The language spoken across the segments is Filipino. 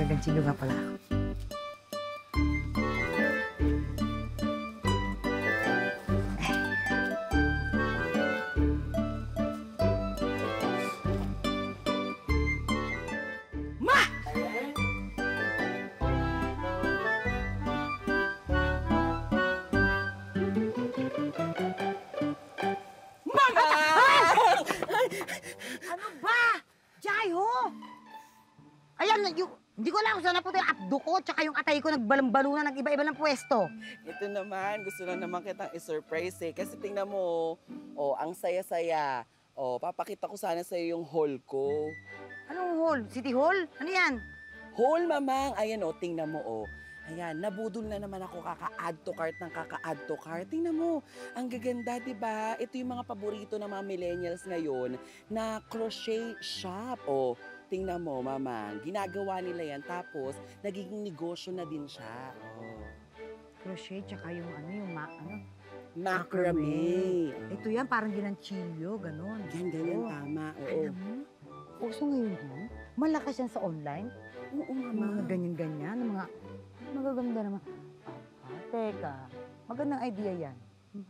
Nagaganchilo nga pala ako. Ano ba? Jaiho! Ayan, hindi ko alam kung saan napunta yung abdo ko tsaka yung atay ko nagbalong-balunan ng iba-iba ng pwesto. Ito naman, gusto lang naman kitang i-surprise eh. Kasi tingnan mo, oh, ang saya-saya. Oh, papakita ko sana sa'yo yung haul ko. Anong hall? City Hall? Ano yan? Haul, mamang. Ayan oh, tingnan mo oh. Ayan, nabudol na naman ako kaka-add to cart ng kaka-add to cart. Tingnan mo, ang gaganda, di ba? Ito yung mga paborito ng mga millennials ngayon na crochet shop. Oh, tingnan mo, mamang. Ginagawa nila yan, tapos nagiging negosyo na din siya. Oh. Crochet tsaka yung Macrame. Ito yan, parang ginanchilyo, ganon. Ganda yan, tama. Oo. Alam mo, uso ngayon yan. Malakas yan sa online. Oo, Mga mama. ganyan-ganyan, mga magaganda naman. Teka, magandang idea yan.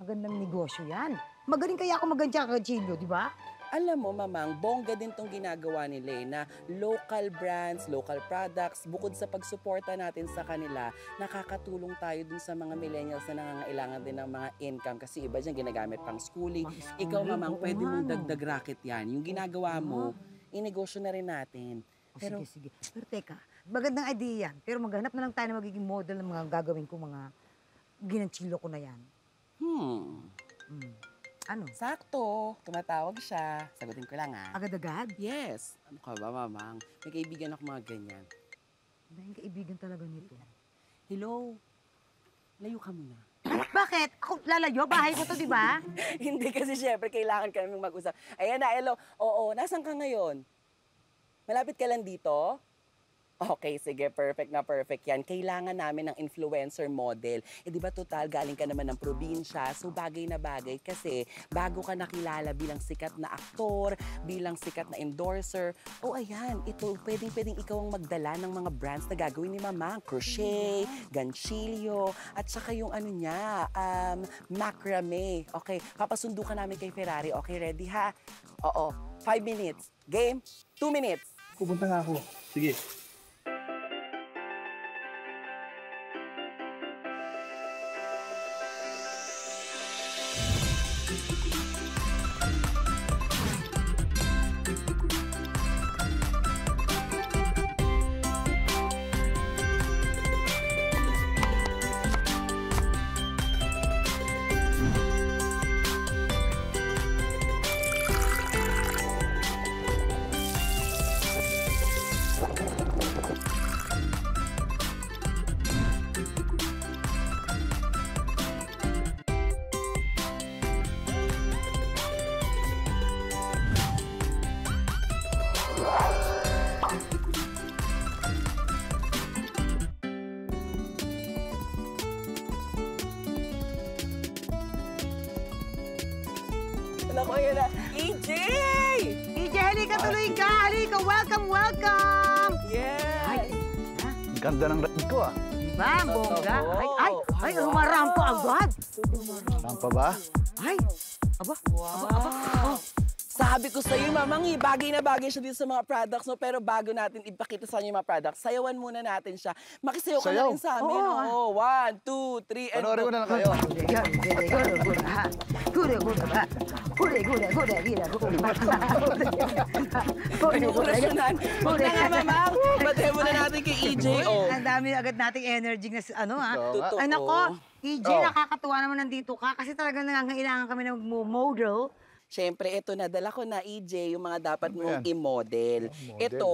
Magandang negosyo yan. Magaling kaya ako mag-ganchilyo, di ba? Alam mo, mamang, bongga din tong ginagawa nila eh, na local brands, local products, bukod sa pagsuporta natin sa kanila, nakakatulong tayo dun sa mga millennials na nangangailangan din ng mga income kasi iba dyan ginagamit pang schooling. Ikaw, mamang, pwede mong dagdag racket yan. Yung ginagawa mo, inegosyo na rin natin. Pero, sige. Pero teka, magandang idea yan. Pero maghanap na lang tayo na magiging model ng mga gagawin ko, mga ginanchilo ko na yan. Ano? Sakto. Tumatawag siya. Sagutin ko lang ah. Agad-agad? Yes. Ano ka ba, mamang? May kaibigan ako mga ganyan. Dahil kaibigan talaga nito. Hello? Layo ka muna. Bakit? Ako lalayo? Bahay ko to, di ba? Hindi kasi syempre kailangan ka naming mag-usap. Ayan na, hello. Oo, nasan ka ngayon? Malapit ka lang dito? Okay, sige, perfect na perfect yan. Kailangan namin ng influencer model. Eh di ba total, galing ka naman ng probinsya, so bagay na bagay kasi bago ka nakilala bilang sikat na aktor, bilang sikat na endorser, ayan, ito, pwedeng ikaw ang magdala ng mga brands na gagawin ni Mama. Crochet, ganchilyo, at saka yung ano niya, macrame. Okay, papasundo ka namin kay Ferrari. Okay, ready ha? Oo, 5 minutes. Game, 2 minutes. Pupunta nga ako. Sige. Alam ko yun na, EJ! EJ, halika, tuloy ka! Halika, welcome, welcome! Yes! Ang ganda ng ride ko ah. Diba, ang bongga? Totoo. Ay, humarampo agad! Saan pa ba? Ay, aba, Wow! Sabi ko sa'yo, mamang, bagay na bagay siya dito sa mga products, no? Pero bago natin ipakita sa inyo yung mga products, sayawan muna natin siya. Makisayaw ka na Sayaw? rin sa amin. Oo. 1, 2, 3, and Panoorin go. ko na lang kayo. Orasyonan. Huwag na nga, mamang. Batay muna natin kay EJ. Oh. Ang dami agad nating energy na ano ha. Oo nga. Totoo. Ay nako, EJ, Oh. nakakatuwa naman nandito ka kasi talagang nangangailangan kami ng model. Siyempre, ito nadala ko na, EJ, yung mga dapat Ano mong yan? i-model. Model. Ito,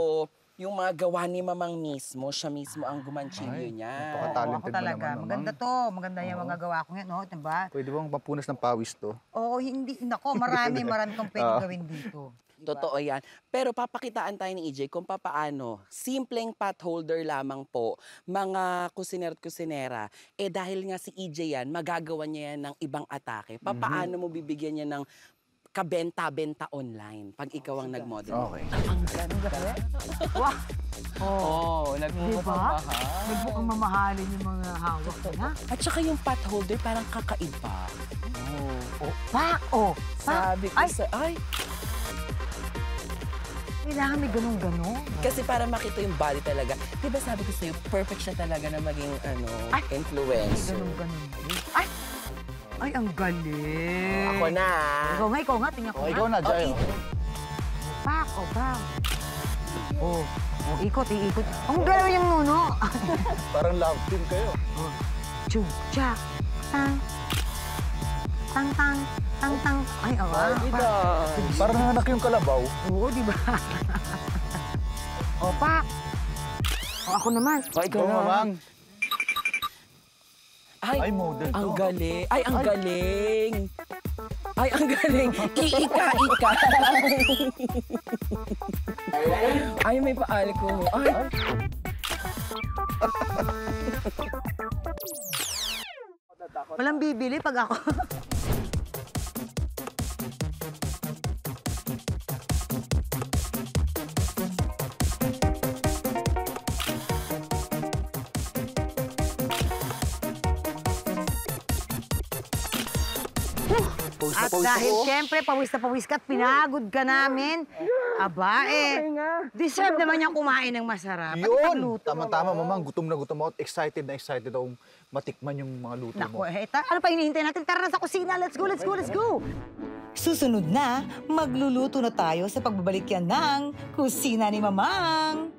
yung mga gawa ni mamang mismo. Siya mismo ang gumanchilyo Ay, niya. napaka-talented Ako mo talaga. naman, Maganda to. Maganda yung mga gawa ko ngayon, no? Diba? Pwede bang papunas ng pawis to? Oo, hindi. Nako, marami kang pwedeng Oo. gawin dito. Totoo yan. Pero papakitaan tayo ni EJ kung papaano. Simpleng pot holder lamang po, mga kusiner at kusinera. Dahil nga si EJ yan, magagawa niya yan ng ibang atake. Papaano mo bibigyan niya ng kabenta-benta online pag ikaw ang nag-model. Okay. Ang ganda. Wah! Oh, nagmumukhang Diba? mahal. Nagmukhang mamahalin yung mga hawak ko na. At saka yung pot holder parang kakaiba. Oh. Pak! Oh! Pak! Sabi ko Ay! ay, Kailangan may ganun-ganon. kasi para makita yung body talaga. Di ba sabi ko sa'yo, perfect siya talaga na maging Ay! May influencer. ganun-ganon. Ay! Ay, ang galing! Ako na. Ikaw nga, tingnan ko O, ikaw na, Jai. Pak! Oh, pak! Oh, ikot. Ang galaw yung nuno. Parang love team kayo. Oh, chucha, tang, tang. Ay, awa. Parang nanganak yung kalabaw. Oo, di ba? O, pak. O, ako naman. O, ikaw Ikaw, na. mamang. Ay, Ay, model to. ang galing. Ay, ang galing. Ay, ang galing. Iika. Ay, may paali ko. Ay. Walang bibili pag ako. At dahil siyempre, pawis na pawis ka at pinagod ka namin, aba deserve naman niyang kumain ng masarap. At Yun! ipagluto. Tama-tama, mamang. Gutom na gutom ako. Excited akong matikman yung mga luto Naku, mo. ano pa hinihintay natin? Tara na sa kusina. Let's go! Susunod na, magluluto na tayo sa pagbabalik yan ng kusina ni Mamang.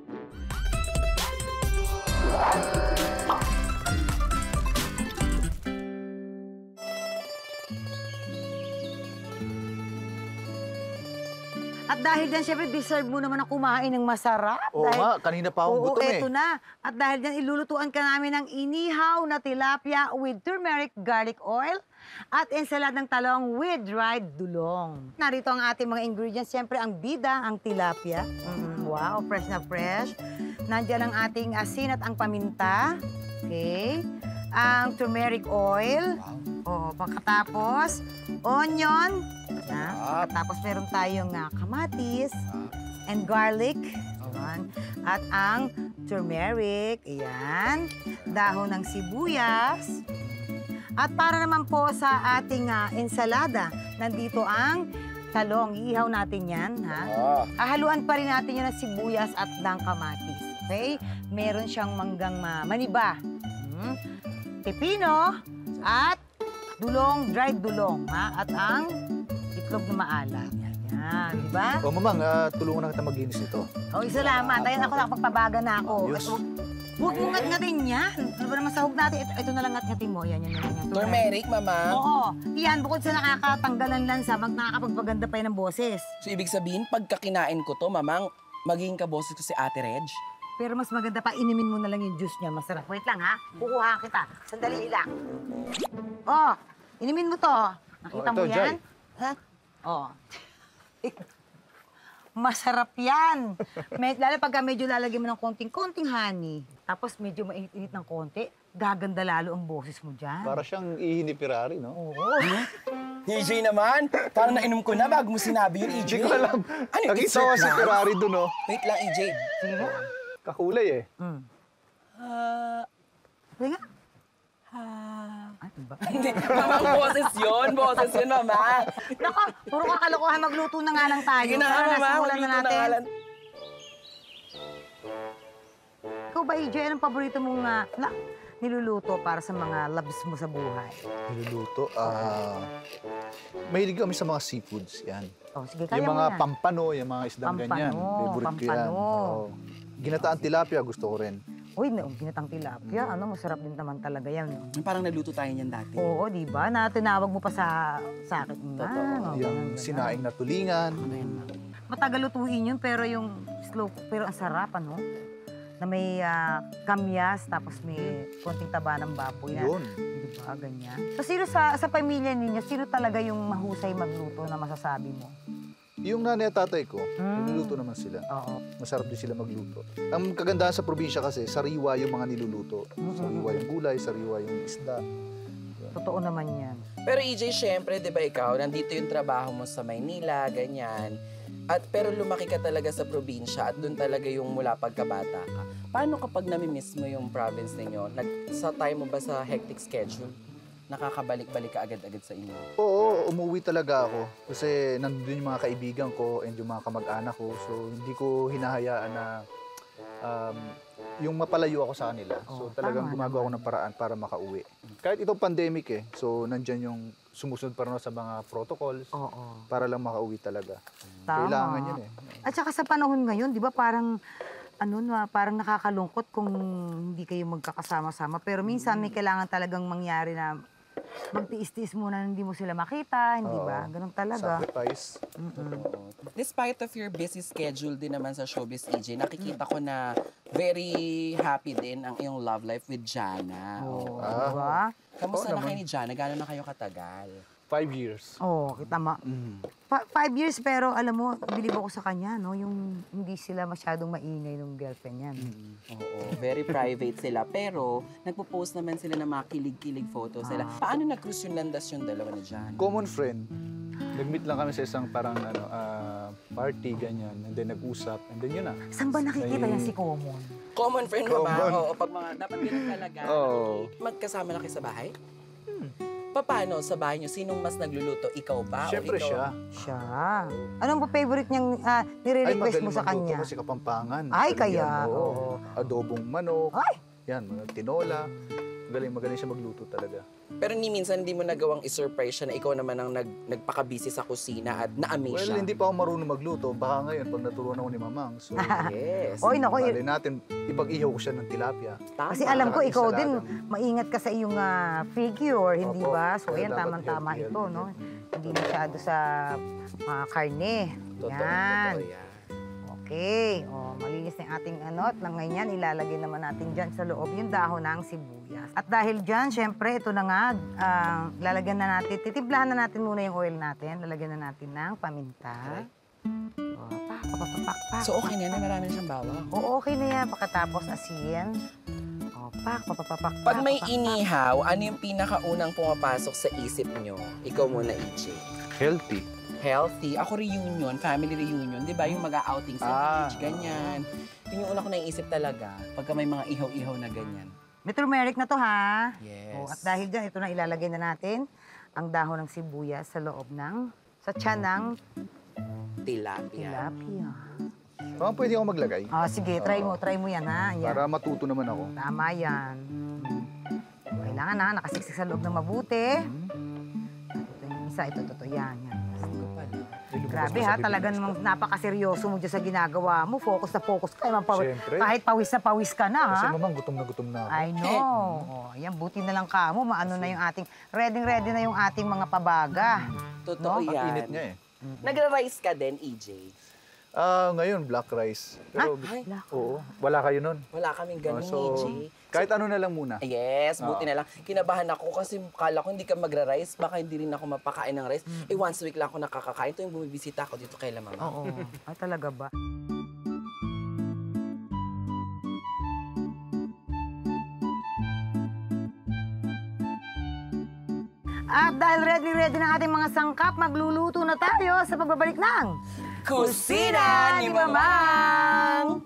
At dahil dyan, syempre, deserve mo naman na kumain ng masarap. Oo nga, kanina pa akong gutom eto na. At dahil dyan, ilulutuan ka namin ng inihaw na tilapia with turmeric garlic oil at ensaladang talong with dried dulong. Narito ang ating mga ingredients. Siyempre, ang bida, ang tilapia. Wow, fresh na fresh. Nandiyan ang ating asin at ang paminta. Okay. Ang turmeric oil. O, pagkatapos, onion. Tapos meron tayong kamatis and garlic. Ayan. At ang turmeric. Ayan. Dahon ng sibuyas. At para naman po sa ating ensalada, nandito ang talong. Iihaw natin yan. Hahaluan pa rin natin yan ng sibuyas at ng kamatis. Okay? Meron siyang manggang maniba. Pepino at dulong, dried dulong. At ang itlog na maalat. Yan, di ba? O, mamang, tulungan na kita maglinis ito. O, salamat. Ayun ako, nakapagpabaga na ako. Ayos. Huwag mo ngat-ngatin yan. Ano ba naman sahog natin? Ito na lang ngat-ngatin mo. Yan. Turmeric, mama. Oo. Yan, bukod sa nakakatanggal ng lansa, nakakapagpaganda pa yan ng boses. So, ibig sabihin, pagka kinain ko to, mamang, magiging kaboses ko si Ate Reg. Pero mas maganda pa, inumin mo na lang yung juice niya. Masarap. Wait lang, ha? Kukuha kita. Sandali lang. Oh, inumin mo to. Nakita Oh, mo ito, yan? Jai. Ha? Oh. Masarap yan. Lalo pagka medyo lalagyan mo ng konting honey, tapos medyo mainit-init ng konti, gaganda lalo ang boses mo dyan. Para siyang ihi ni Ferrari, no? Oo. EJ naman, parang nainom ko na bago mo sinabi yun, EJ. Hindi ko alam. Ano, Nakita dessert ko si na? Ferrari dun, no? Wait lang, EJ. Sige nga. Kakulay, eh. Sige nga. Ano ba? Hindi, mamang boses yun, mama. Nako, puro kakalokohan, magluto na nga lang tayo. Sige na nga, Tara, mama, simulan magluto na nga lang. Ikaw ba, EJ, anong paborito mong niluluto para sa mga loves mo sa buhay? Niluluto, mahilig kami sa mga seafoods, yan. Oh, sige, kaya Yung mo mga yan. pampano, yung mga isdang ganyan. Favorite ko yan. Oo. Ginataan tilapia, gusto ko rin. Uy, ginatang tilapia. Masarap din naman talaga yan. No? Parang naluto tayo niyan dati. Oo, di ba? Tinawag mo pa sa akin. Totoo. Yung sinaing na tulingan. Matagal lutuin yun, pero yung slow cook, pero ang sarap, na may kamyas, tapos may konting taba ng baboy. Yun. Di ba? Ganyan. So, sino sa pamilya ninyo, sino talaga yung mahusay magluto na masasabi mo? Yung nanay at tatay ko, niluluto naman sila. Oo. Masarap din sila magluto. Ang kagandahan sa probinsya kasi, sariwa yung mga niluluto. Sariwa yung gulay, sariwa yung isda. Totoo naman yan. Pero EJ, syempre, di ba ikaw, nandito yung trabaho mo sa Maynila, ganyan. Pero lumaki ka talaga sa probinsya at doon talaga yung mula pagkabata ka. Paano kapag namimiss mo yung province ninyo? Sa time mo ba sa hectic schedule? Nakakabalik-balik ka agad-agad sa inyo? Oo, umuwi talaga ako. Kasi nandun yung mga kaibigan ko and yung mga kamag-anak ko. So, hindi ko hinahayaan na yung mapalayo ako sa kanila. So, talagang gumagawa ako ng paraan para makauwi. Kahit itong pandemic So, nandyan yung sumusunod pa rin ako sa mga protocols para lang makauwi talaga. Tama. Kailangan yun At saka sa panahon ngayon, di ba parang parang nakakalungkot kung hindi kayo magkakasama-sama. Pero minsan may kailangan talagang mangyari na magtiis-tiis muna, hindi mo sila makita, hindi ba? Ganun talaga. Sacrifice. Despite of your busy schedule din naman sa showbiz, EJ, nakikita ko na very happy din ang iyong love life with Jana. Di ba? Kamusta na kayo ni Jana? Gano'n na kayo katagal? 5 years. Kita mo. 5 years, pero alam mo, bilib ako sa kanya, no? Yung hindi sila masyadong maingay ng girlfriend yan. Oo, very private sila. Pero, nagpo-post naman sila ng mga kilig-kilig photos sila. Paano nag-cruise yung landas yung dalawa ni Jana? Common friend. Nag-meet lang kami sa isang parang party, ganyan. And then nag-usap. And then yun na. Saan ba nakikita yan si Common? Common friend mo ba? Common. Oo, pag mga dapat ganun talaga. Oo. Magkasama na kayo sa bahay? Paano sa bahay niyo? Sinong mas nagluluto? Ikaw ba? Siyempre o ikaw? siya. Siya. Anong ba favorite niyang nire-request mo sa magluto kanya? kasi Kapampangan. Ay, Magaling kaya, yan, oo. Adobong manok. Ay! Yan, mga tinola. Magaling siya magluto talaga. Pero ni minsan hindi mo nagawang i-surprise siya na ikaw naman ang nagpaka-busy sa kusina at na-amaze Well, siya. hindi pa ako marunong magluto. Baka ngayon, pag naturuan ako ni Mamang. So, Yes. Oy, nako, bali natin, ipag-ihaw ko siya ng tilapia. Tama. kasi alam ko Saka ikaw insalada. din, maingat ka sa iyong figure, hindi Opo. ba? So, Kaya ayan, dapat tamang-tama healthy, ito, healthy. no? Hindi masyado sa mga karne. Totoo, Yan. totoo yan. Okay. Malinis na yung ating at lang ngayon, ilalagay naman natin dyan sa loob yung dahon ng sibuyas. At dahil dyan, syempre, ito na nga, lalagyan na natin, titimplahan na natin muna yung oil natin. Lalagyan na natin ng paminta. Pak. So okay na yan, marami na siyang bawang. Oo, okay na yan. Pagkatapos asin. Pak. Pag may inihaw, ano yung pinakaunang pumapasok sa isip nyo? Ikaw muna, EJ. Healthy. Healthy. Ako reunion, family reunion. Di ba yung mag-outing sa beach, ganyan. Yun yung una ko naisip talaga pagka may mga ihaw-ihaw na ganyan. May turmeric na to, ha? Yes. At dahil dyan, ito na ilalagay na natin ang dahon ng sibuyas sa loob sa tiyan ng Tilapia. tilapia. Mamang, pwede ako maglagay. Sige, try mo yan, ha? Yan. Para matuto naman ako. Tama yan. Kailangan na, nakasiksik sa loob ng mabuti. Ito yung isa, ito, yan. Grabe ha, talaga namang napakaseryoso mo dyan sa ginagawa mo. Focus na focus ka. Siyempre. Kahit pawis na pawis ka na, Kasi ha? Mamang, gutom na ako. I know. Ayan, buti na lang ka mo. Maano na yung ating, ready na yung ating mga pabaga. Totoo Ang yan. init niya Nagra-rice ka din, EJ? Ngayon, black rice. Pero, Ay, oo, wala kayo nun. wala kaming ganun, So, EJ. kahit ano na lang muna. Yes, buti na lang. Kinabahan ako kasi kala ko hindi ka magra-rice, baka hindi rin ako mapakain ng rice. Once a week lang ako nakakakain. Ito yung bumibisita ako dito kay Mama. Oo. Ay, talaga ba? At dahil ready na ating mga sangkap, magluluto na tayo sa pagbabalik ng Kusina ni Mamang!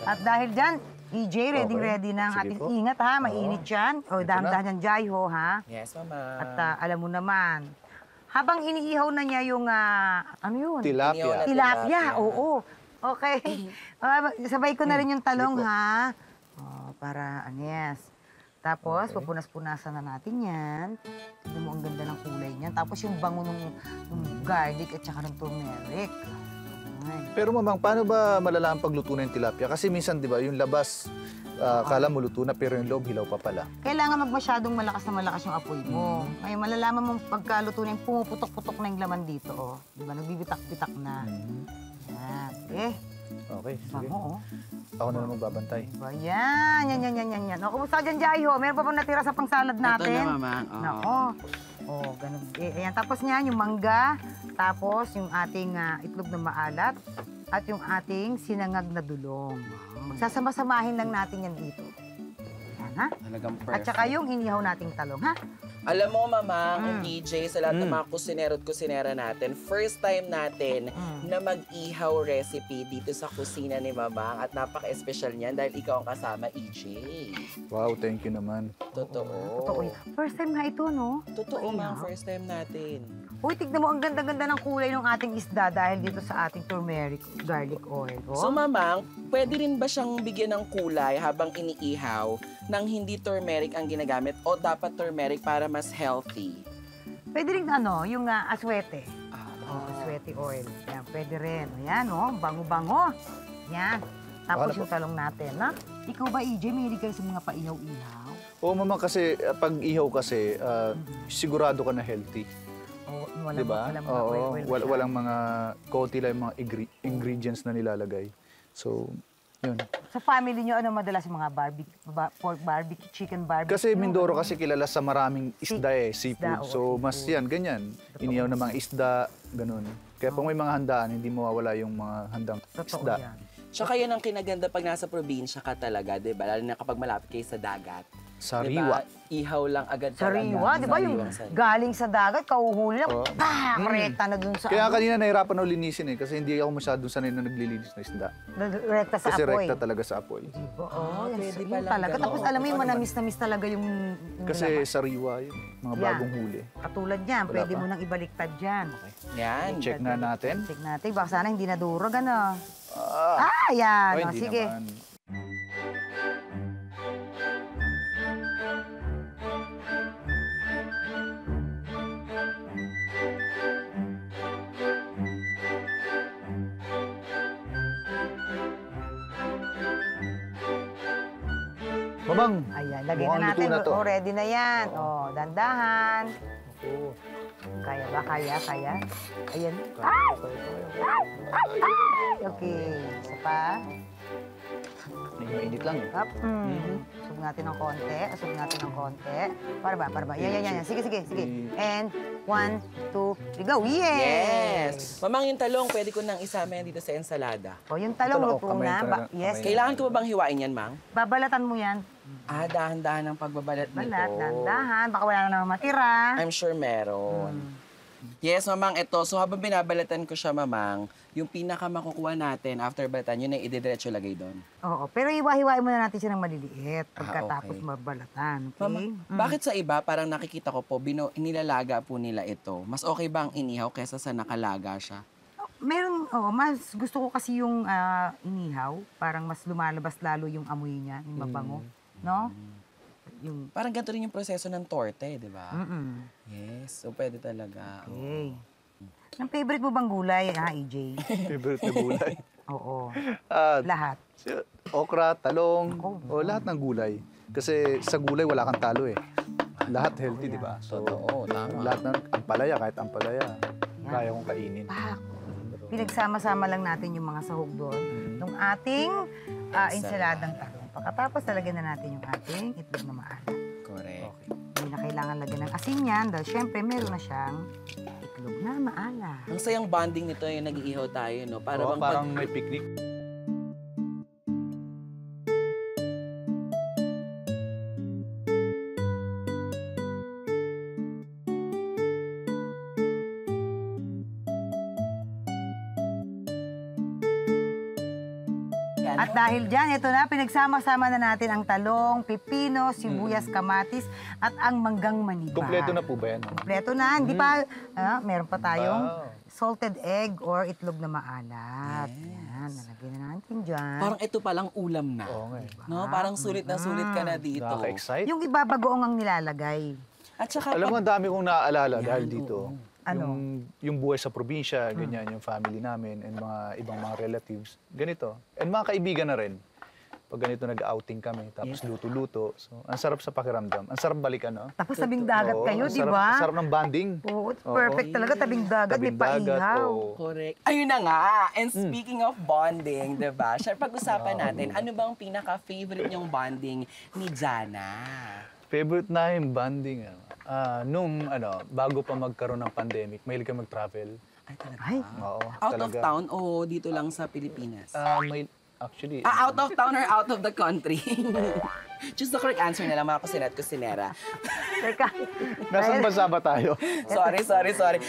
At dahil dyan, EJ, ready na ang Sige ating po. ingat, ha? Mainit yan. O, dahan-dahan yan, Jaiho, ha? Yes, Mama. At alam mo naman, habang iniihaw na niya yung, ano yun? Tilapia. Tilapia. Tilapia, oo. Okay. Sabay ko na rin yung talong, Sige po. ha? Para, yes. Tapos, pupunas-punasan na natin yan. Tignan mo, ang ganda ng kulay niyan. Tapos yung bango ng garlic at saka ng turmeric. Ay. Pero Mamang, paano ba malalaman pagluto na yung tilapia? Kasi minsan, di ba, yung labas, kala mo luto na, pero yung loob, hilaw pa pala. Kailangan masyadong malakas yung apoy mo. Ngayon, malalaman mong pagkaluto na yung pumuputok-putok na yung laman dito. Oh. Di ba? Nagbibitak-bitak na. Yan. Okay, sige. Bango, oh. Ako na lang magbabantay. Diba? Yan. O, kumusta dyan, Jaiho? Meron pa bang natira sa pangsalad natin? Ito na, Mamang. Oo. Nako. Oh, ganun. Ayan, tapos niyan, yung mangga, tapos yung ating itlog na maalat, at yung ating sinangag na dulong. Magsasama-samahin lang natin yan dito. Yan, ha? Talagang At perfect. saka yung inihaw nating talong, ha? Alam mo, Mamang, TJ, sa lahat ng mga kusinero at kusinera natin, first time natin na mag-ihaw recipe dito sa kusina ni Mamang at napaka-espesyal niyan dahil ikaw ang kasama, EJ. Wow, thank you naman. Totoo. Totoo yan. First time nga ito, no? Totoo, Ihaw. Mang, first time natin. Uy, tignan mo, ang ganda-ganda ng kulay ng ating isda dahil dito sa ating turmeric garlic oil. Oh. So, Mamang, pwede rin ba siyang bigyan ng kulay habang iniihaw nang hindi turmeric ang ginagamit o dapat turmeric para mas healthy? Pwede rin yung aswete. Oh, aswete oil. Yan, pwede rin. Ayan, bango-bango. Yan. Tapos Baka yung talong natin, na? Ikaw ba, EJ, mahilig ka sa mga paihaw-ihaw? Oo, mama, kasi pag ihaw kasi, sigurado ka na healthy. Oh, walang, Diba? walang mga Oo, oil walang mga konti lang yung mga ingredients na nilalagay. So, yun. Sa family nyo, ano madalas yung mga pork barbecue, chicken barbecue? Kasi Mindoro kasi kilala sa maraming isda seafood. oo, So, mas yan, ganyan. Inihaw na mga isda, ganun. Kaya pag may mga handaan, hindi mawawala yung mga handang Totoo isda. yan. Tsaka yan ang kinaganda pag nasa probinsya ka talaga, di ba? Lalo na kapag malapit kayo sa dagat. Sariwa. Diba? Ihaw lang agad Sariwa, di ba? Yung Sariwang sariwa. galing sa dagat, kauhuli lang, Oo. rekta na dun sa Kaya kanina nahirapan ako linisin kasi hindi ako masyadong sanay na naglilinis ng isda. rekta sa Kasi apoy. rekta talaga sa apoy. Oo, pwede yun palang talaga. ganun. Tapos alam mo yung manamis-namis talaga yung Kasi laman. sariwa yun, mga Yan. bagong huli. Katulad yan, Wala pwede pa. mo nang ibaliktad dyan. Yan. Check na natin. Check natin, baka sana hindi nadurog, ano. Ay, Yan. O, hindi sige. naman. Mamang, Ayan, lagay na mukhang luto natin. na to. Oh, ready na yan. Oo. Oh, dandahan. Oo. Kaya ba? Kaya? Ayan. Ay! Okay. Isa pa. Mainit lang eh. Up. Usog natin ng konti. Usog natin ng konti. Para ba? Yan. Sige. And 1, 2, 3, go. Yes! Mamang, yung talong, pwede ko nang isama yan dito sa ensalada. O, yung talong Ito na, luto kamay na. talaga, Yes. kamay. Kailangan ko ba bang hiwain yan, Mang? Babalatan mo yan. Dahan-dahan ang pagbabalat nito. Balat, dandahan. Baka wala na naman matira. I'm sure meron. Yes, Mamang, ito. So habang binabalatan ko siya, Mamang, yung pinaka makukuha natin after balatan, yun ay ididiretso lagay doon. Oo, pero hiwa-hiwain muna natin siya ng maliliit pagkatapos okay. mabalatan. Mama, Okay? bakit sa iba, parang nakikita ko po, nilalaga po nila ito. Mas okay ba ang inihaw kesa sa nakalaga siya? Meron, mas gusto ko kasi yung inihaw. Parang mas lumalabas lalo yung amoy niya, yung mabango. No? Yung, Parang ganito rin yung proseso ng torte, di ba? mm Yes, so pwede talaga. Okay. Ang favorite mo bang gulay, EJ? Favorite na gulay. Oo. Ah, Lahat. okra, talong, Ako. o lahat ng gulay. Kasi sa gulay wala kang talo eh. Lahat healthy, di ba? So, Totoo, tama. lahat ng ampalaya, kahit ampalaya, kaya kong kainin. Pak. Pinagsama-sama lang natin yung mga sahog doon. Nung ating ensaladang talong. Pagkatapos talagyan na natin yung ating itlog na maalat. Correct. Hindi na kailangan lagyan ng asin yan dahil syempre meron na siyang itlog na maalat. Ang sayang bonding nito yung nag-iihaw tayo, no? Para Oo, bang parang may picnic. yan. At dahil dyan, ito na, pinagsama-sama na natin ang talong, pipino, sibuyas, kamatis, at ang manggang maniba. Kompleto na po ba yan? Kompleto na. Hindi pa, meron pa tayong Wow. salted egg or itlog na maalat. Yan, nalagyan na natin dyan. Parang ito palang ulam na. Oo nga eh. No? Parang sulit na sulit ka na dito. Nakaka-excite. Yung iba bagoong ang nilalagay. At saka, Alam mo, ang dami kong naaalala dahil dito. Ano? Yung buhay sa probinsya, ganyan, yung family namin, and mga ibang mga relatives. Ganito. And mga kaibigan na rin. pag ganito nag-outing kami, tapos luto-luto. So, ang sarap sa pakiramdam. Ang sarap balikan, no? Tapos tabing dagat Oo, kayo, ang di sarap- ba? ang sarap ng bonding. Oo, it's perfect talaga. Tabing dagat, may Tabing dagat, paihaw. oo. Correct. Ayun na nga. And speaking of bonding, di ba? Siya, pag-usapan natin, ano bang pinaka-favorite niyong bonding ni Jana? Favorite na yung bonding, bago pa magkaroon ng pandemic, mahilig ka mag-travel. Ay, talaga? Ay. Oo, Out talaga. of town o dito lang sa Pilipinas? Actually, Out of town or out of the country? Choose the correct answer na lang, mga kusinera. Teka. nasaan bansa ba tayo? Sorry.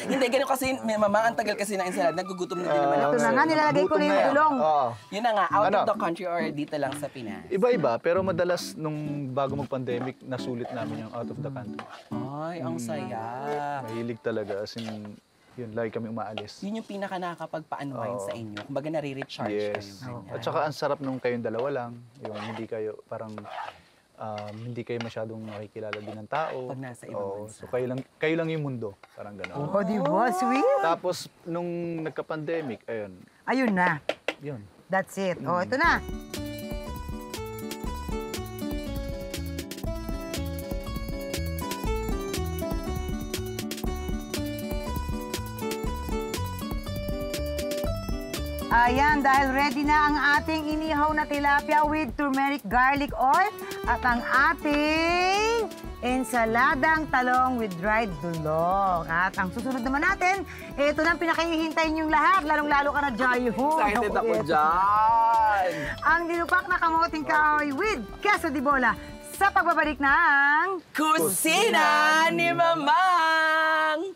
Hindi, ganun kasi, may mama, ang tagal kasi ng ensalada, nagugutom na din naman ako. Ito na nga, nilalagay ko na Gutom yung yan. tulong. Oo. Yun na nga, out Ano? of the country or dito lang sa Pinas. Iba-iba, pero madalas nung bago mag-pandemic, nasulit namin yung out of the country. Ay, ang saya. Mahilig talaga, as in, yun, lagi kami umaalis. Yun yung pinaka nakakapagpa-unwind Oo. sa inyo. Kumbaga nare-recharge Yes. kayo. At saka ang sarap nung kayong dalawa lang, yung hindi kayo parang hindi kayo masyadong nakikilala din ng tao. Pag nasa ibang bansa. So kayo lang yung mundo, parang gano'n. Oh, di ba? Sweet. Tapos nung nagka-pandemic, ayun, Ayun na. yun. That's it. Oh, ito na. Ayan, dahil ready na ang ating inihaw na tilapia with turmeric garlic oil at ang ating ensaladang talong with dried dulong. At ang susunod naman natin, ito na ang pinakahihintay niyong lahat, lalong-lalo ka na, Jai. Excited ako dyan! Ang dinupak na kamoting kahoy with queso de bola sa pagbabalik ng... Kusina ni Mamang!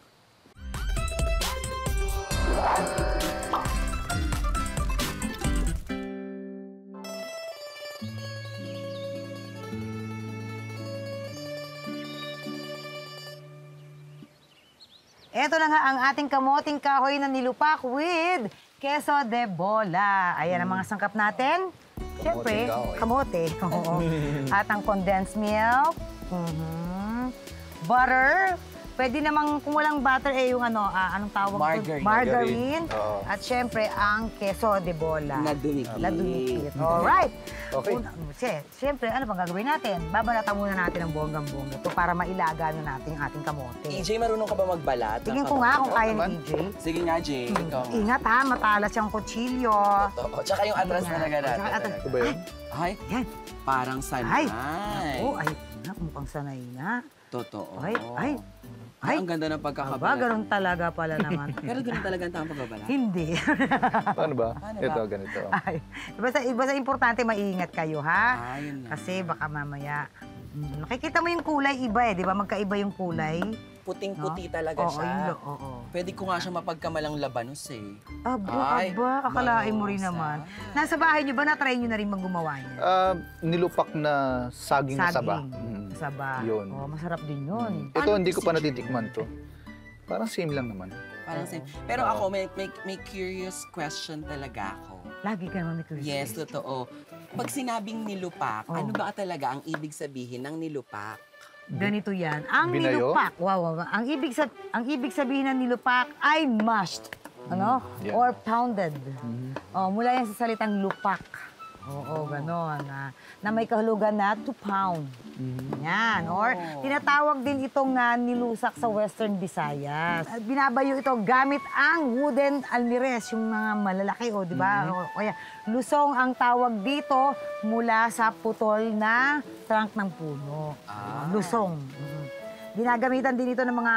Ito na nga ang ating kamoting kahoy na nilupak with queso de bola. Ayan ang mga sangkap natin. Siyempre, Kamoting kamote. Oo. At ang condensed milk. Butter. Pwede namang kung walang butter, yung anong tawag doon? Margarine. Margarine. Oo. At siyempre, ang queso de bola. Na dumikit. Na dumikit. Alright. Okay. Siyempre, ano bang gagawin natin? Babalatan muna natin ang bonggang-bongga ito para mailaga na natin ang ating kamote. EJ, marunong ka ba magbalat? Tingnan ko nga kung kaya ni naman. EJ. Sige nga, Jay. Ikaw nga. Ingat ha, matalas yung kutsilyo. Oo, tsaka yung atras Ingat. talaga natin. Tsaka atras. Ito ba yun? Ay, Yan. parang sanay. Ay, mukhang sanay na. Totoo. Ay. Ang ganda ng Aba, pagkakabalat. ganun talaga pala naman. Pero ganun talaga ang tamang pagbabalat. Hindi. Paano ba? Paano ba? Ito, ganito. Ay, basta importante maingat kayo, ha? Ayun na. Kasi baka mamaya, nakikita mo yung kulay iba di ba? Magkaiba yung kulay. Puting-puti talaga Oo, siya. oo. Pwede ko nga siya mapagkamalang labanos eh. Aba, akalain mo rin manusa. naman. Nasa bahay niyo ba, na-try niyo na rin maggumawa niya? Nilupak na saging na saba. Saba. Yun. Oh, masarap din yun. Ito, hindi ko pa natitikman to. Parang same lang naman. Parang same. Pero ako, may curious question talaga ako. Lagi ka naman may curiosity. Yes, totoo. Pag sinabing nilupak, Oh. ano ba talaga ang ibig sabihin ng nilupak? Ganito yan. Ang Binayo? nilupak, wow. Ang ibig sabihin ng nilupak ay mashed, Yeah. or pounded. Oh, mula yan sa salitang lupak. Oo, ganon. Na may kahulugan na to pound. Yan. Or tinatawag din itong nilusak sa Western Visayas. At binabayo ito gamit ang wooden almires, yung mga malalaki, di ba? O kaya, lusong ang tawag dito mula sa putol na trunk ng puno. Lusong. Ginagamitan din ito ng mga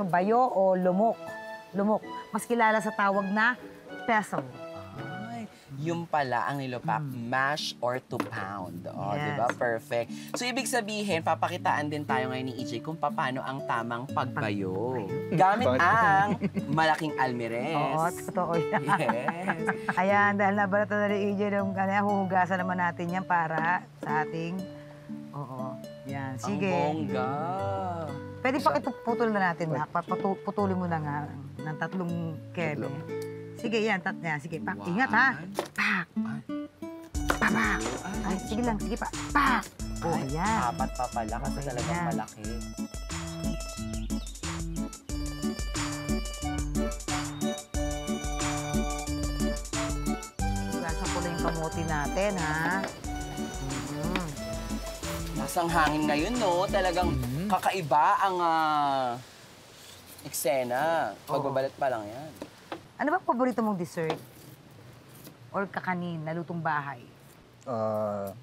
bayo o lumok. Lumok. Mas kilala sa tawag na pestle. Ay, yung pala ang nilupak, mash or to pound. O, Yes. di ba? Perfect. So, ibig sabihin, papakitaan din tayo ngayon ni EJ kung paano ang tamang pagbayo. Gamit ang malaking almires. Oo, totoo yan. Yes. Ayan, dahil nabalatan na ni EJ ng huhugasan naman natin yan para sa ating... Oo, yan. Sige. Ang bongga. Pwede pa putol na natin, Nak. Putulin mo na nga ng 3 kebe. Sige, yan. Sige, pak. Ingat, ha? Pak. Papak. Ay, sige lang. Sige pa. Pak. Oh, ayan. Apat pa pala kasi Okay, talagang yan. malaki. Gasan ko na yung kamote natin, ha? lakas ng hangin ngayon, no? Talagang kakaiba ang eksena. Pagbabalat pa lang yan. Ano ba paborito mong dessert? Or kakanin na lutong bahay?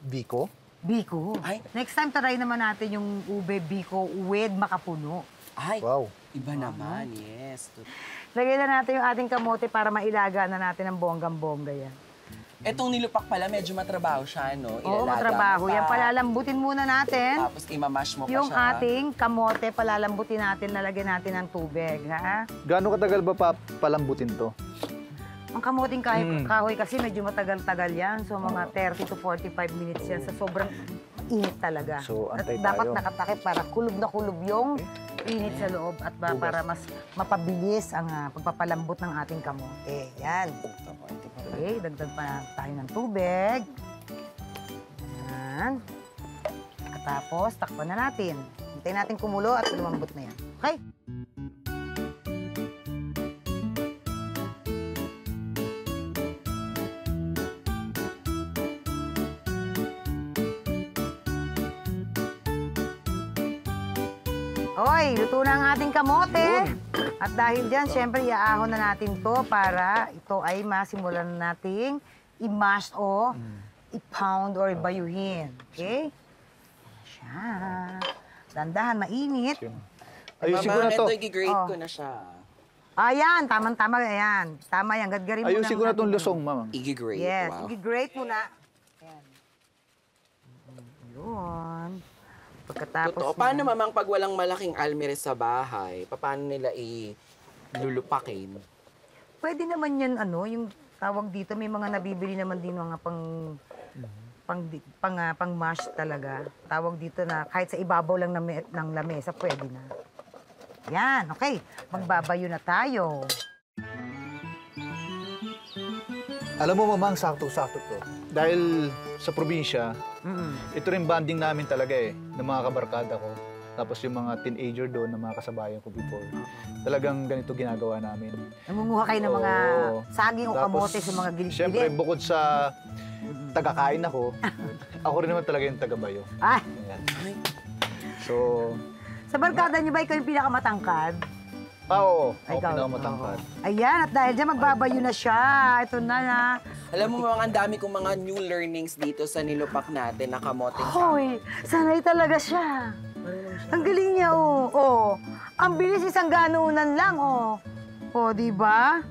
Biko. Biko. Ay. Next time, try naman natin yung ube biko with makapuno. Ay, Wow. iba naman, yes. Lagyan na natin yung ating kamote para mailaga na natin ang bonggang-bongga yan. Etong nilupak pala, medyo matrabaho siya, no? Oo, Ilalaga matrabaho. mo pa. Yan, palalambutin muna natin. Tapos imamash mo pa Yung siya. ating kamote, palalambutin natin, lalagyan natin ng tubig, ha? Gaano katagal ba palambutin to? Ang kamuting kahoy kasi medyo matagal-tagal yan. So, mga 30 to 45 minutes yan. Sa sobrang init talaga. So, At antay dapat tayo. nakatakip para kulob na kulob yung init sa loob at para mas mapabilis ang pagpapalambot ng ating kamote. Yan. Okay, dagdag pa tayo ng tubig. Yan. At tapos, takpan na natin. Hintayin natin kumulo at lumambot na yan. Okay? Hoy, luto na ang ating kamote. At dahil dyan, syempre, iaahon na natin to para ito ay masimulan nating i-mash o i-pound or bayuhin. Okay? Siya. Dandahan, mainit. Ayusin ko na to. Ito, i-grate Oh. ko na siya. Ayan, tamang-tama. Ayan. Tama yan. Gadgarin mo Ayusin ko na tong lusong, mama. I-grate, Yes. wow. I-grate mo na. Ayan. Yun. Pagkatapos Totoo. niyan- Paano mamang pag walang malaking almire sa bahay, paano nila ilulupakin? Pwede naman yan, yung tawag dito, may mga nabibili naman din mga pang mash talaga. Tawag dito na kahit sa ibabaw lang ng lamesa, pwede na. Yan, okay. Magbabayo na tayo. Alam mo, mamang, sakto-sakto to. Dahil sa probinsya, ito rin banding namin talaga ng mga kabarkada ko. Tapos yung mga teenager doon, na mga kasabayan ko before. Talagang ganito ginagawa namin. Namumuha kayo ng mga Oo. saging o Tapos, kamote sa mga Siyempre, gilid-gilid. bukod sa taga-kain ako, ako rin naman talaga yung taga-bayo. Ay, Ayan. So, sa barkada niyo ba ikaw yung pinakamatangkad? oo. Ako Ikaw. pinakamatangkad. Ayan, at dahil dyan, magbabayo na siya. Ito na. Alam mo mga ang dami kong mga new learnings dito sa nilupak natin na kamote. Hoy, sanay talaga siya. Ang galing niya, oh. Oh. Ang bilis isang ganunan lang, oh. Oh, di ba?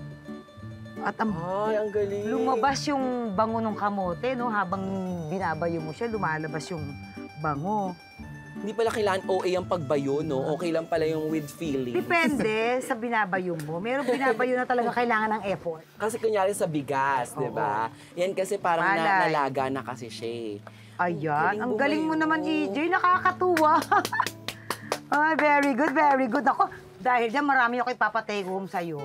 At Ay, ang galing. lumabas yung bango ng kamote, no? Habang binabayo mo siya, lumalabas yung bango. Hindi pala kailangan OA ang pagbayo, no? Okay lang pala yung with feeling. Depende sa binabayo mo. Meron binabayo na talaga kailangan ng effort. Kasi kunyari sa bigas, di ba? Yan kasi parang Palay. nalaga na kasi siya eh. Ayan, ang galing Galing mo naman, bumayo. EJ. Nakakatuwa. Ay, very good, very good. Ako, dahil dyan, marami ako ipapatake home sa'yo.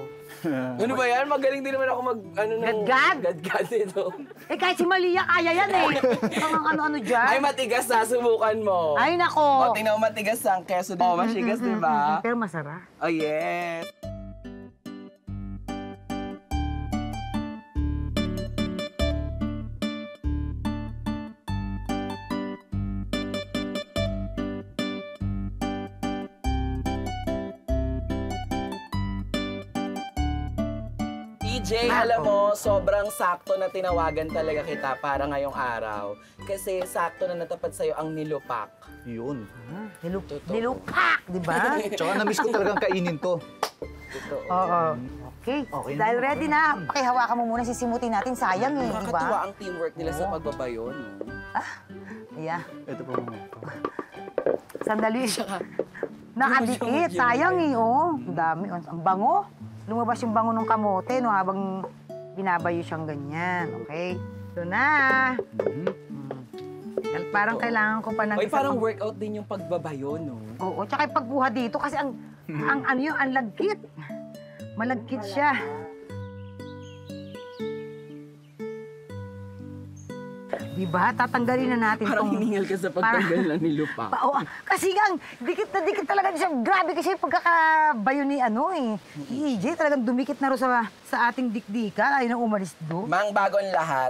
Ano ba yan? Magaling din naman ako Gadgad? Gadgad dito. Eh, kahit si Malia, kaya yan eh. Ang ano-ano dyan. Ay, matigas na. Subukan mo. Ay, nako. O, tingnan mo matigas ang keso. O, masigas, di ba? Pero masarap. Oh, yes. PJ, alam mo, sobrang sakto na tinawagan talaga kita para ngayong araw. Kasi sakto na natapat sa'yo ang nilupak. Yun. Totoo. Nilupak, di ba? Tsaka na-miss ko talagang kainin to. Totoo. Oo. Okay. Okay Dahil naman. ready na, pakihawakan mo muna, sisimutin natin. Sayang eh, di Nakakatuwa ba? ang teamwork nila sa pagbabayo, no? Ayan. Ito po, mama. Sandali. Nakadikit. Sayang eh, oh. Ang dami. Ang bango. Lumabas yung bango ng kamote, no, habang binabayo siyang ganyan. Okay? Ito na. Parang kailangan ko pa ng Oy, isa parang pang- workout din yung pagbabayo, no? Oo, tsaka yung pagbuha dito kasi ang ano yun, ang lagkit. Malagkit siya. Diba? Tatanggalin na natin Parang tong... hiningal ka sa pagtanggal ng nilupa. Kasi nga, dikit na dikit talaga siya. Grabe kasi yung pagkakabayo ni EJ, talagang dumikit na rin sa ating dikdika. Ayaw nang umalis doon. Mang, bago ang lahat,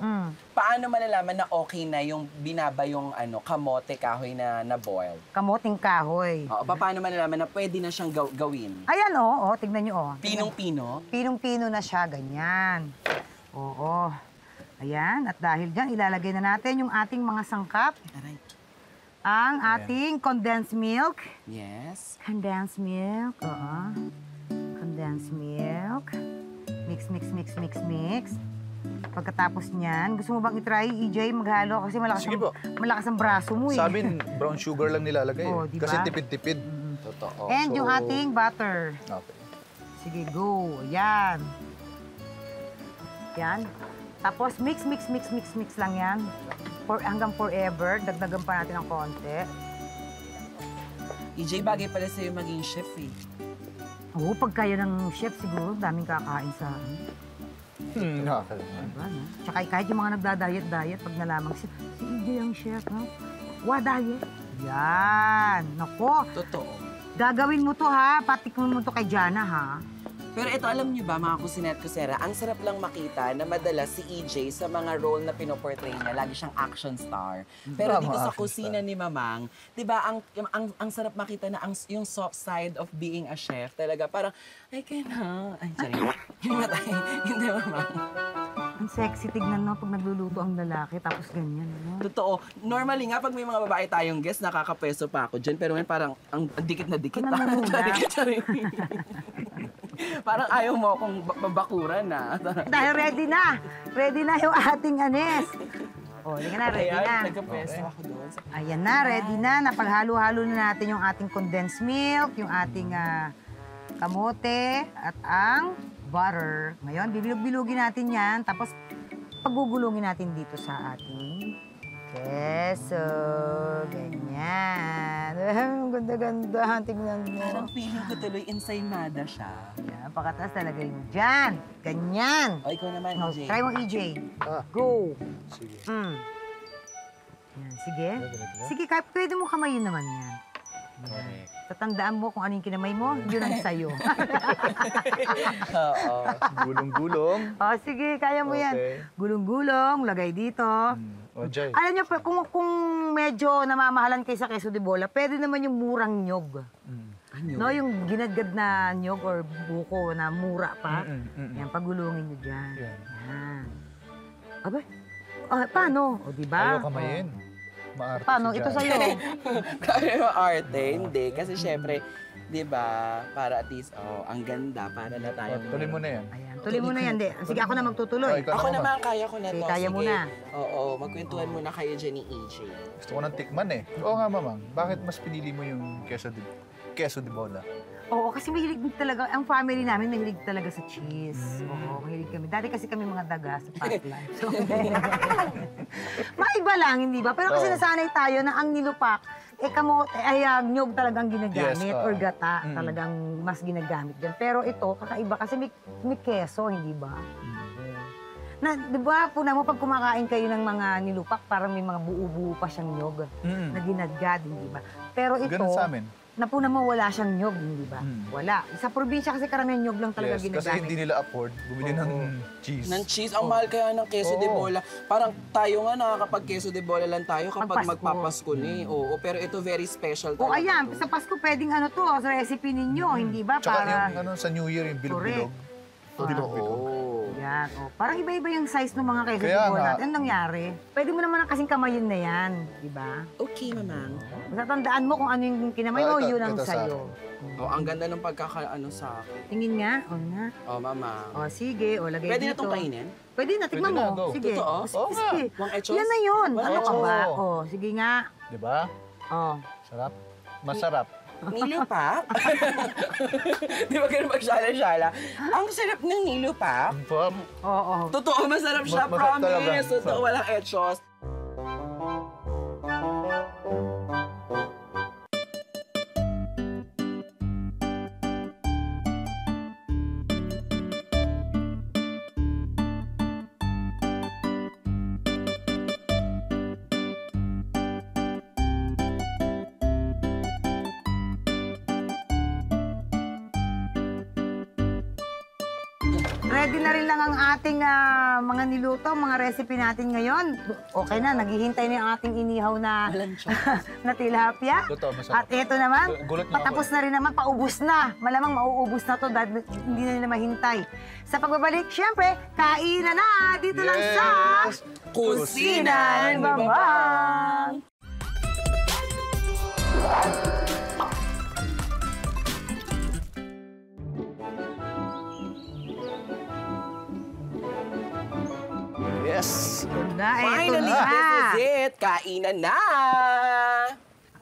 paano malalaman na okay na yung binabayong kamote kahoy na boil? Kamoting kahoy. Oo, paano malalaman na pwede na siyang gawin? Ayan, tignan nyo, Pinong-pino? Pinong-pino na siya, ganyan. Oo. Ayan, at dahil dyan, ilalagay na natin yung ating mga sangkap. Aray. Ang ating condensed milk. Yes. Condensed milk, oo. Condensed milk. Mix, mix, mix, mix, mix. Pagkatapos niyan, gusto mo bang itry, EJ, maghalo? Kasi Sige po. malakas ang braso mo eh. Sa amin, brown sugar lang nilalagay. Diba? Kasi tipid-tipid. Totoo. And yung ating butter. Okay. Sige, go. Yan. Yan. Tapos mix, mix, mix, mix, mix lang yan. Hanggang forever. Dagdagan pa natin ng konti. EJ, bagay pala sa'yo maging chef eh. Oo, pag kaya ng chef, siguro daming kakain sa... Nakakalaman. Diba, no? Tsaka kahit yung mga nagda-diet, pag nalaman si EJ ang chef, no? Diet. Yan. Nako. Totoo. Gagawin mo to, ha? Patikman mo to kay Jana, ha? Pero ito, alam niyo ba, mga kusinet kusera, ang sarap lang makita na madalas si EJ sa mga role na pinoportray niya, lagi siyang action star. Pero Tama, dito sa action kusina star. ni Mamang, di ba, ang sarap makita na yung soft side of being a chef, talaga parang, I cannot. Ay, sorry. Hindi, Mamang. Ang sexy tignan, no? Pag nagluluto ang lalaki, tapos ganyan, no? Totoo. Normally nga, pag may mga babae tayong guest, nakakapwesto pa ako dyan. Pero ngayon parang ang dikit na dikit. Ikaw na muna. Parang ayaw mo akong babakuran na. Dahil ready na. Ready na yung ating anes. O, hindi na, ready Ayan, na. nagkapwesto ako doon. Ayan na, ready na. Napaghalo-halo na natin yung ating condensed milk, yung ating kamote, at ang butter. Ngayon, bibilog-bilugin natin yan. Tapos, pagugulungin natin dito sa ating keso. Ganyan. Ang ganda-ganda. Tingnan mo. Parang feeling ko tuloy ensaymada siya. Yan, pagkataas talagay mo dyan. Ganyan. O, ikaw naman, Oh, EJ. try mo, EJ. Ah, Go. sige. Yan, sige. Diba? Sige, kahit pwede mo kamayin naman yan. Correct. Tatandaan mo kung ano yung kinamay mo, yun ang sayo. Oo. Gulong-gulong. Sige, kaya mo yan. Okay. Gulong-gulong, lagay dito. O, Jay. Alam niyo, kung medyo namamahalan kayo sa queso de bola, pwede naman yung murang nyog. Ano? No, yung ginadgad na nyog or buko na mura pa. Yan, pagulungin niyo dyan. Yan. Yan. Abay, paano? O, diba? Ayaw kamayin. Maarte Paano? si Ito Jai. sa'yo. Kaya yung arte, hindi. Kasi syempre, di ba, para at least, ang ganda, para na tayo. Tuloy mo na yan. Ayan, tuloy mo na yan. Sige, ako na magtutuloy. Ikaw Ako naman. naman, kaya ko na to. Okay, kaya mo Sige. na. Oo, magkwentuhan muna kayo dyan ni EJ. Gusto ko ng tikman eh. Oo nga, mamang. Bakit mas pinili mo yung queso de bola? Oo, kasi mahilig din talaga, ang family namin mahilig talaga sa cheese. Oo, mahilig kami. Dati kasi kami mga daga sa past life. So, maiba lang, hindi ba? Pero kasi Oo. nasanay tayo na ang nilupak, nyog talagang ginagamit Yes, or gata, Mm. talagang mas ginagamit dyan. Pero ito, kakaiba kasi may keso, hindi ba? Na, di ba, puna mo pag kumakain kayo ng mga nilupak, parang may mga buo-buo pa siyang nyog na ginadgad, hindi ba? Pero ito, Ganun sa amin. napuna mo wala siyang nyog, hindi ba? Wala. Sa probinsya kasi karamihan nyog lang talaga Yes, kasi ginagamit. hindi nila afford bumili ng cheese. Ng cheese, ang mahal kaya ng queso de Oo. bola. Parang tayo nga nakakapag-queso de bola lang tayo kapag Pag Pasko. magpapasko ni. Oo, pero ito very special O talaga. ayan, to. sa Pasko pwedeng sa recipe ninyo, hindi ba? Tsaka Para, yung sa New Year, yung bilog-bilog. Bilog-bilog. Oo. yan. Parang iba-iba yung size ng mga queso de Kaya bola. nga. Anong nangyari? Pwede mo naman kasing kamayin na yan, di ba? Okay, mamang. Basta tandaan mo kung ano yung kinamay mo, Ito, yun ang ito sa sayo. Oh, ang ganda ng pagkakaano sa akin. Tingin nga, nga. Oh, mama. Sige, lagay Pwede na dito. itong kainin? Pwede na, tignan Pwede na, mo. go. Sige. Totoo? Oo nga. Sige. Wang echos? Yan na yun. Wang Ano ka echos. ba? Sige nga. Di ba? Sarap. Masarap. Nilupak? Di ba ganun magsala-sala? Ang sarap ng nilupak. Pop. Oo. Totoo, masarap siya, Masarap talaga. promise. Totoo, walang etchos. ready na rin lang ang ating mga niluto, mga recipe natin ngayon. Okay na, naghihintay na yung ating inihaw na, na tilapia. Totoo, masarap. At ito naman, Gulat niyo patapos ako. na rin naman, paubos na. Malamang mauubos na to dahil hindi na nila mahintay. Sa pagbabalik, syempre, kainan na dito lang sa Kusina ni Mamang. Yes! Finally, Ito this is na. it. Kainan na!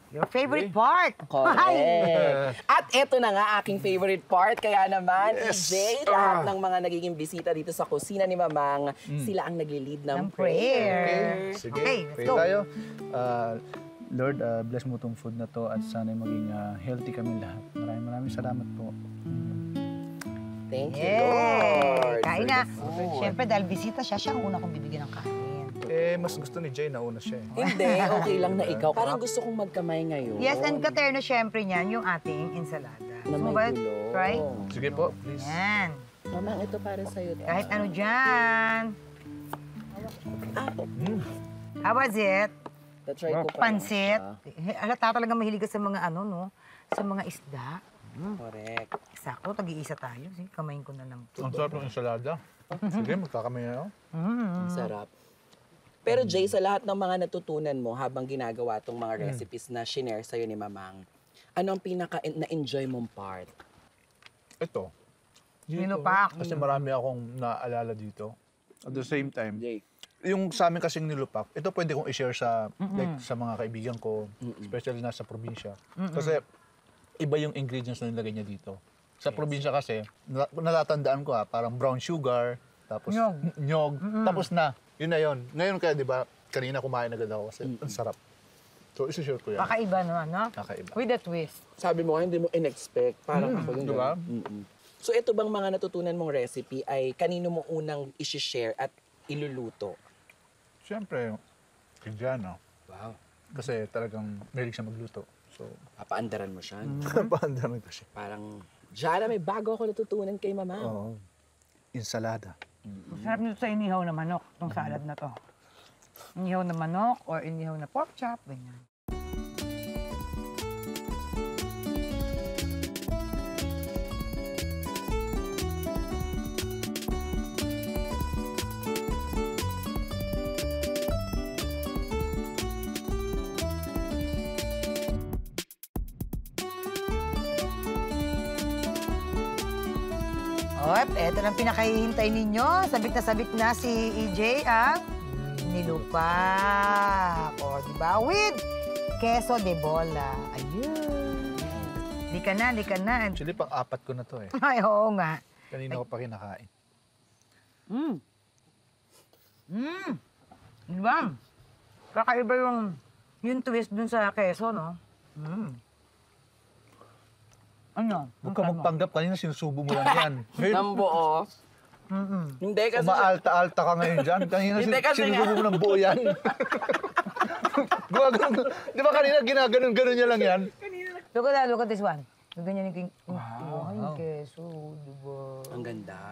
Your favorite part. Correct. At ito na nga aking favorite part. Kaya naman, EJ, lahat ng mga nagiging bisita dito sa kusina ni Mamang, sila ang nagli-lead ng Ng prayer. Okay, sige. Okay, let's Pray go. tayo. Lord, bless mo tong food na to at sana maging healthy kami lahat. Maraming salamat po. Thank you, Yay! Lord. Kain for na. the food. Siyempre, dahil bisita siya, siya ang una kong bibigyan ng kain. Mas gusto ni Jay, nauna siya eh. Hindi, okay lang na ikaw. Parang gusto kong magkamay ngayon. Yes, and katerno siyempre niyan, yung ating ensalada. Na Gusto mo may ba gulo. try? Sige po, please. Yan. Mamang, ito para sa'yo. Kahit ano dyan. How was it? Try ko pa lang Pansit. siya. Halata talaga mahilig ka sa mga ano, no? Sa mga isda. Correct. Sakto, tag-iisa tayo. Sige, kamayin ko na lang. Ang sarap ng ensalada. Sige, magkakamay na ako. Ang sarap. Pero Jay, sa lahat ng mga natutunan mo habang ginagawa tong mga recipes na shinare sa'yo ni Mamang, ano ang pinaka-na-enjoy mong part? Ito. Nilupak. Kasi marami akong naalala dito. At the same time, Jay. yung sa amin kasing nilupak, ito pwede kong i-share sa like, sa mga kaibigan ko, especially nasa probinsya. Kasi iba yung ingredients na nilagay niya dito. Sa probinsya kasi, natatandaan ko parang brown sugar, tapos nyog, tapos na. Yun na yun. Ngayon kaya, di ba, kanina kumain agad ako kasi ang sarap. So, isi-share ko yan. Kakaiba, no? Ano? Kakaiba. With a twist. Sabi mo, hindi mo in-expect. Parang ako yung di ba? ganun. So ito bang mga natutunan mong recipe ay kanino mo unang isi-share at iluluto? Siyempre, kay Jana. Wow. Kasi talagang mahilig siya magluto. So, Papaandaran mo siya. paandaran ko siya. Parang, Jana, may bago ako natutunan kay Mama. Oo. Insalada. Masarap nito sa inihaw na manok, itong salad na to. Inihaw na manok or inihaw na pork chop, ganyan. At eto lang pinakahihintay ninyo. Sabik na si EJ ang nilupak. O, di ba? With queso de bola. Ayun. Lika na. Actually, pang-apat ko na to eh. Ay, oo nga. Kanina ko pa kinakain. Di ba? Kakaiba yung twist dun sa queso, no? Ano? Huwag ka magpanggap. Kanina sinusubo mo lang yan. Ngayon, Ng buo. Hindi kasi... umaalta-alta ka ngayon dyan. Kanina Hindi kasi sinusubo mo ng buo yan. Di ba kanina ginaganon-ganon niya lang yan? Look at this one. Ganyan yung yung queso, di ba? Ang ganda.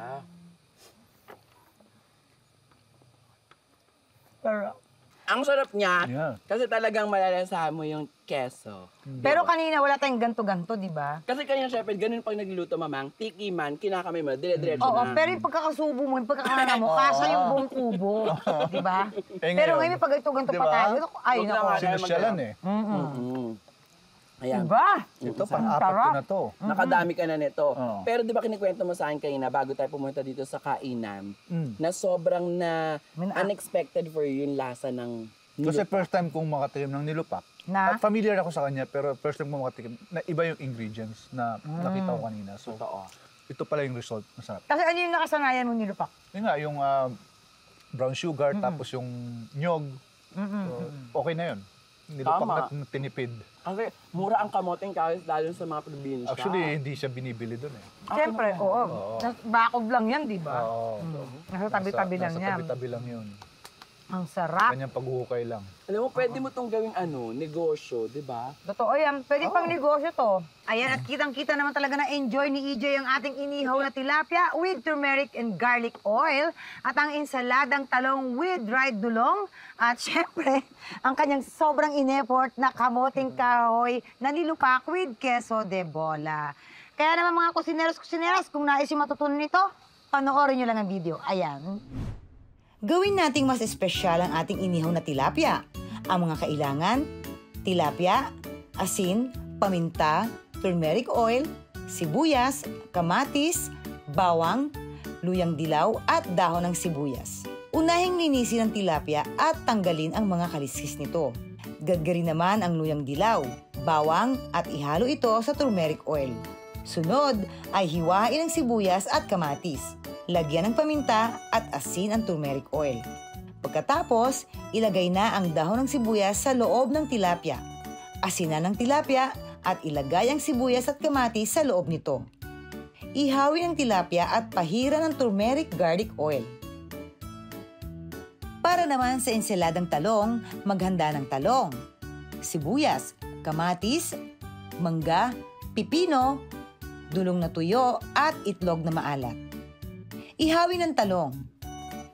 Pero, Ang sarap niya. Yeah. Kasi talagang malalasahan mo yung keso. pero kanina wala tayong ganto-ganto, di ba? Kasi kanina, syempre, ganun pag nagluluto, Mamang, tikiman, kinakamay mo, dire-diretso Oo, na. pero yung pagkakasubo mo, yung pagkakana mo, kasa yung buong kubo. Di ba? Eh, Pero ngayon, ngayon may pag-ganto-ganto di pa ba? tayo. Ay, Huwag nako. lang, Sinusyalan eh. Ayan. Diba? Ito, pang-apat ko na to. Nakadami ka na nito. Oo. Pero di ba kinikwento mo sa akin kanina bago tayo pumunta dito sa kainan, na sobrang unexpected for you yung lasa ng Kasi first time kong makatikim ng nilupak. Na? At familiar ako sa kanya, pero first time kong makatikim na iba yung ingredients na nakita ko kanina. So, Totoo. ito pala yung result. Masarap. Kasi ano yung nakasanayan mo nilupak? Yun nga, yung brown sugar, tapos yung nyog. So, okay na yun. Nilupak na tinipid. Kasi mura ang kamoting kahoy lalo sa mga probinsya. Actually, hindi siya binibili doon eh. Siyempre, oo. Bakod lang yan, di ba? Oo. Nasa tabi-tabi lang Nasa yan. tabi-tabi lang yun. Ang sarap. Kanyang paghuhukay lang. Alam mo, pwede mo tong gawing negosyo, di ba? Totoo yan. Pwede pang negosyo to. Ayan, at kitang-kita naman talaga na enjoy ni EJ ang ating inihaw na tilapia with turmeric and garlic oil at ang ensaladang talong with dried dulong at syempre, ang kanyang sobrang in-effort na kamoting kahoy na nilupak with queso de bola. Kaya naman mga kusineros-kusineras, kung nais yung matutunan nito, panoorin nyo lang ang video. Ayan. Gawin nating mas espesyal ang ating inihaw na tilapia. Ang mga kailangan, tilapia, asin, paminta, turmeric oil, sibuyas, kamatis, bawang, luyang dilaw at dahon ng sibuyas. Unahing linisin ang tilapia at tanggalin ang mga kaliskis nito. Gadgarin naman ang luyang dilaw, bawang at ihalo ito sa turmeric oil. Sunod ay hiwain ang sibuyas at kamatis. Lagyan ng paminta at asin ang turmeric oil. Pagkatapos, ilagay na ang dahon ng sibuyas sa loob ng tilapia. Asinan ng tilapia at ilagay ang sibuyas at kamatis sa loob nito. Ihawin ang tilapia at pahiran ng turmeric garlic oil. Para naman sa ensaladang talong, maghanda ng talong, sibuyas, kamatis, mangga, pipino, dulong na tuyo at itlog na maalat. Ihawin ang talong.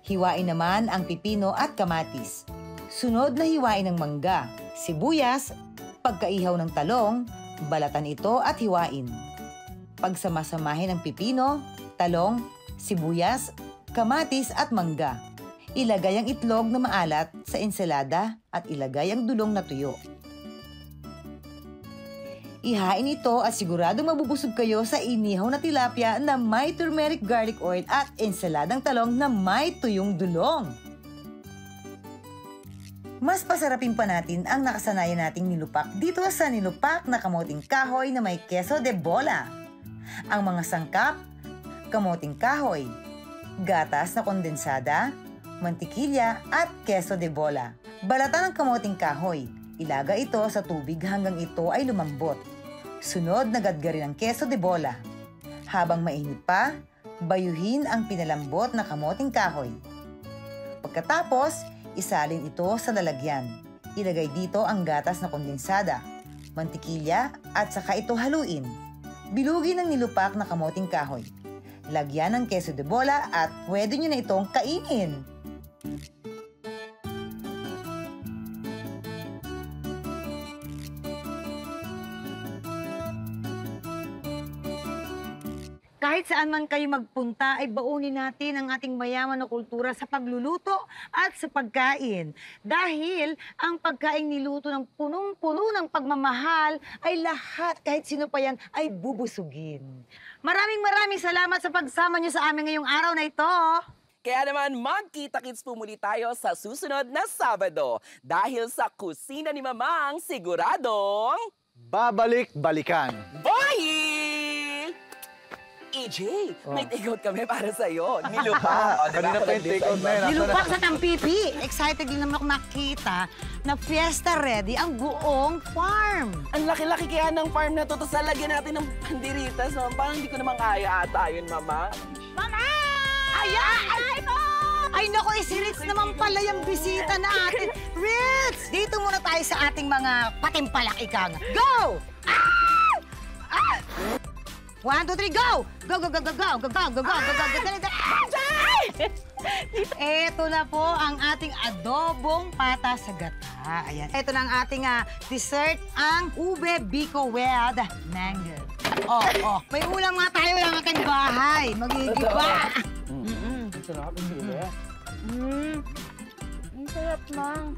Hiwain naman ang pipino at kamatis. Sunod na hiwain ang mangga, sibuyas, pagkaihaw ng talong, balatan ito at hiwain. Pagsamasamahin ang pipino, talong, sibuyas, kamatis at mangga. Ilagay ang itlog na maalat sa ensalada at ilagay ang dulong na tuyo. Ihain ito at siguradong mabubusog kayo sa inihaw na tilapia na may turmeric garlic oil at ensaladang talong na may tuyong dulong. Mas pasarapin pa natin ang nakasanayan nating nilupak dito sa nilupak na kamoting kahoy na may queso de bola. Ang mga sangkap, kamoting kahoy, gatas na kondensada, mantikilya at queso de bola. Balatan ng kamoting kahoy. Ilagay ito sa tubig hanggang ito ay lumambot. Sunod na gadgarin ang queso de bola. Habang mainit pa, bayuhin ang pinalambot na kamoting kahoy. Pagkatapos, isalin ito sa lalagyan. Ilagay dito ang gatas na kondensada, mantikilya at saka ito haluin. Bilugin ang nilupak na kamoting kahoy. Lagyan ng queso de bola at pwede nyo na itong kainin. Kahit saan man kayo magpunta, ay baunin natin ang ating mayaman na kultura sa pagluluto at sa pagkain. Dahil ang pagkain niluto ng punong-puno ng pagmamahal ay lahat, kahit sino pa yan, ay bubusugin. Maraming salamat sa pagsama niyo sa amin ngayong araw na ito. Kaya naman, magkita-kits po muli tayo sa susunod na Sabado. Dahil sa kusina ni Mamang, siguradong... Babalik-balikan. Bye! EJ, may take-out kami para sa'yo. Nilupak. Kanina pa yung take-out na yun. Nilupak sa Tampipi. Excited din naman ako makita na fiesta ready ang buong farm. Ang laki-laki kaya ng farm na to. Tapos lalagyan natin ng pandiritas. No? Parang hindi ko naman kaya ata yun, Mama. Mama! Ay, naku, si Ritz naman pala yung bisita natin. Ritz! Dito muna tayo sa ating mga patimpalak ikang. Go! Ah! Ah! 1, 2, 3, go! Go, go, go, go, go, go, go, go, go, go, go, go, Eto na po ang ating adobong pata sa gata. Ayan. Eto na ang ating dessert, ang ube biko with mango. Oh. May ulam nga tayo lang ating bahay. Magigiba. Sarap, ang ube. Ang sarap, Mang.